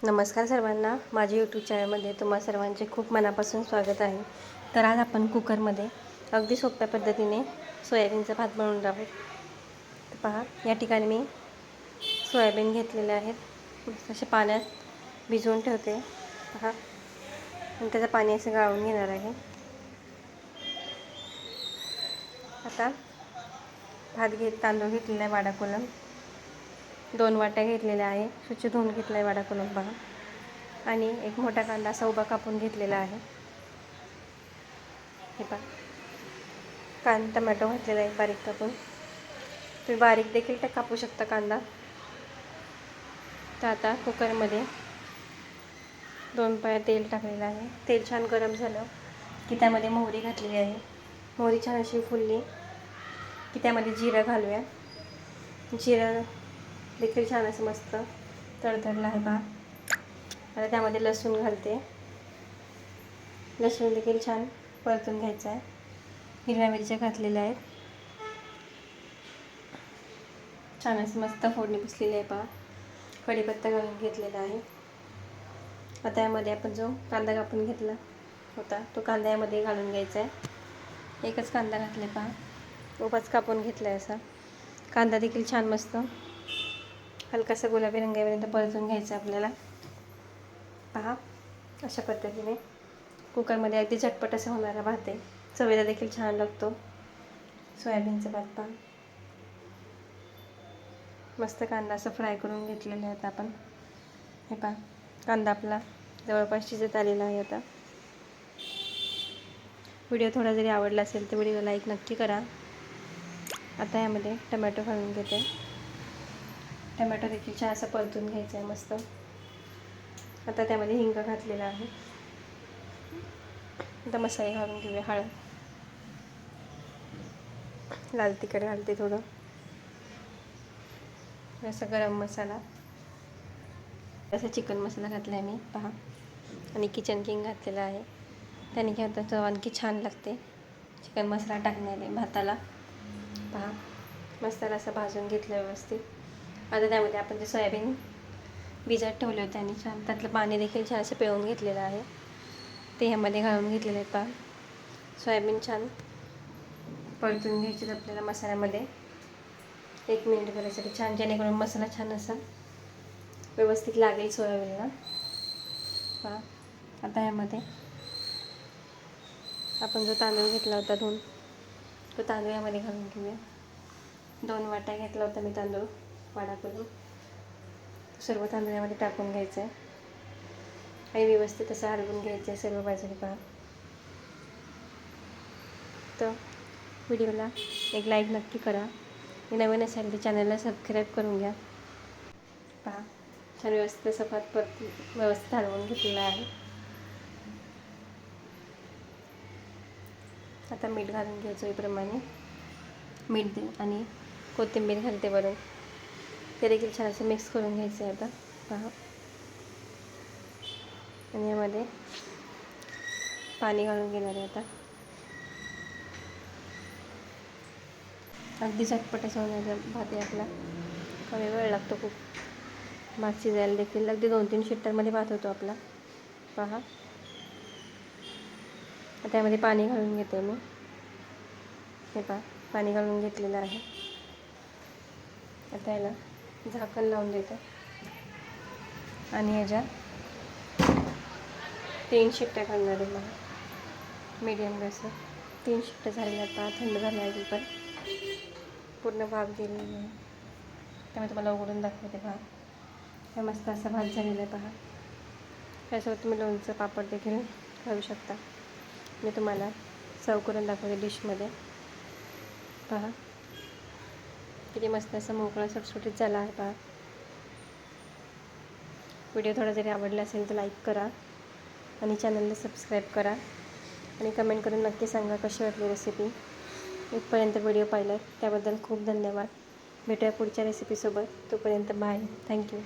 नमस्कार सर्वांना, माझ्या यूट्यूब चॅनलमध्ये तुम्हा सर्वांचे खूप मनापासून स्वागत आहे. तर आज आपण कुकरमध्ये अगदी सोप्या पद्धतीने सोयाबीनचा भात बनवून आहोत. तर पहा, या ठिकाणी मी सोयाबीन घेतलेले आहेत. असे पाण्यात भिजवून ठेवते. पहा, आणि त्याचं पाणी असं गाळून घेणार आहे. आता तांदूळ घेतलेला आहे वाडा कोलम, 2 वाट्या घेतलेल्या आहे. स्वच्छ धुवून घेतला आहे वाडा कोलम पहा. आणि एक मोठा कांदा असा उभा कापून घेतलेला आहे. हे पहा, टमॅटो घातलेला आहे बारीक कापून. तुम्ही बारीक देखील कापू शकता कांदा. तर आता कुकरमध्ये 2 पळ्या तेल टाकलेलं आहे. तेल छान गरम झालं की त्यामध्ये मोहरी घातलेली आहे. मोहरी छान अशी फुलली की त्यामध्ये जिरं घालूया. जिरं देखील छान असं मस्त तडतडलं आहे पहा. आता त्यामध्ये लसूण घालते. लसूण देखील छान परतून घ्यायचं आहे. हिरव्या मिरच्या घातलेल्या आहेत. छान असं मस्त फोडणी बसलेली आहे पहा. कढीपत्ता घालून घेतलेला आहे. आता यामध्ये आपण जो कांदा कापून घेतला होता तो कांदा यामध्ये घालून घ्यायचा आहे. एकच कांदा घातला पहा, उभाच कापून घेतला आहे असा. कांदा देखील छान मस्त हलकासा गुलाबी रंगापर्यंत परतून घ्यायचा आपल्याला. पहा, अशा पद्धतीने कुकरमध्ये अगदी झटपट असा होणारा भात आहे. चवीला देखील छान लागतो सोयाबीनचा भात. पहा, मस्त कांदा असं फ्राय करून घेतलेला आहे. आता आपण हे पहा, कांदा आपला जवळपास शिजत आलेला आहे. आता व्हिडिओ थोडा जरी आवडला असेल तर व्हिडिओला लाईक नक्की करा. आता यामध्ये टमॅटो घालून घेते. टमॅटो देखील छान असं परतून घ्यायचं आहे मस्त. आता त्यामध्ये हिंग घातलेला आहे. आता मसाले घालून घेऊया. हळद, लाल तिखट घालते थोडं, असा गरम मसाला, असा चिकन मसाला घातला आहे मी पहा. आणि किचन किंग घातलेला आहे. त्याने काय होतं, चव आणखी छान लागते चिकन मसाला टाकण्याने भाताला. पहा, मसाला असा भाजून घेतला व्यवस्थित. आता त्यामध्ये आपण जे सोयाबीन भिजत ठेवले होते आणि छान त्यातलं पाणी देखील छान असं पिळून घेतलेलं आहे ते ह्यामध्ये घालून घेतलेलं आहे पहा. सोयाबीन छान परतून घ्यायचे आपल्याला मसाल्यामध्ये 1 मिनिट करायसाठी छान, जेणेकरून मसाला छान असा व्यवस्थित लागेल सोयाबीनला. पहा, आता ह्यामध्ये आपण जो तांदूळ घेतला होता धुवून तो तांदूळ यामध्ये घालून घेऊया. 2 वाट्या घेतला होता मी तांदूळ वाडा करून. सर्व तांदूळ यामध्ये टाकून घ्यायचं आहे आणि व्यवस्थित असं हलवून घ्यायचं आहे सर्व बाजूने पहा. तर व्हिडिओला एक लाईक नक्की करा. नवीन असेल तर चॅनलला सबस्क्राईब करून घ्या. पहा, छान व्यवस्थित असं भात व्यवस्थित हलवून घेतलेला आहे. आता मीठ घालून घ्यायचं चवीप्रमाणे. मीठ दे आणि कोथिंबीर घालते वरून. ते देखील छान असं मिक्स करून घ्यायचं आहे आता पहा. आणि यामध्ये पाणी घालून घेणार आहे आता. अगदी झटपट असं होणारा भात आहे आपला. कमी वेळ लागतो खूप भात शिजायला देखील. अगदी 2-3 शिट्ट्यांमध्ये भात होतो आपला पहा. आता यामध्ये पाणी घालून घेते मी. हे पहा, पाणी घालून घेतलेलं आहे. आता याला झाकण लावून देते आणि ह्याच्यात 3 शिट्ट्या करणार आहे मला मीडियम गॅसवर. 3 शिट्ट्या झालेल्या पहा. थंड झाला आहे पण पूर्ण भाग दिलेली आहे. त्यामुळे तुम्हाला उघडून दाखवते पहा. हे मस्त असा भात झालेला आहे पहा. त्यासोबत तुम्ही लोणचं पापड देखील खाऊ शकता. मी तुम्हाला सर्व करून दाखवते डिशमध्ये पहा. किती मस्त असं मोकळा सुटसुटीत झाला आहे पहा. व्हिडिओ थोडा जरी आवडला असेल तर लाईक करा आणि चॅनलला सबस्क्राईब करा आणि कमेंट करून नक्की सांगा कशी वाटली रेसिपी. इथपर्यंत व्हिडिओ पाहिला त्याबद्दल खूप धन्यवाद. भेटूया पुढच्या रेसिपीसोबत. तोपर्यंत बाय. थँक्यू.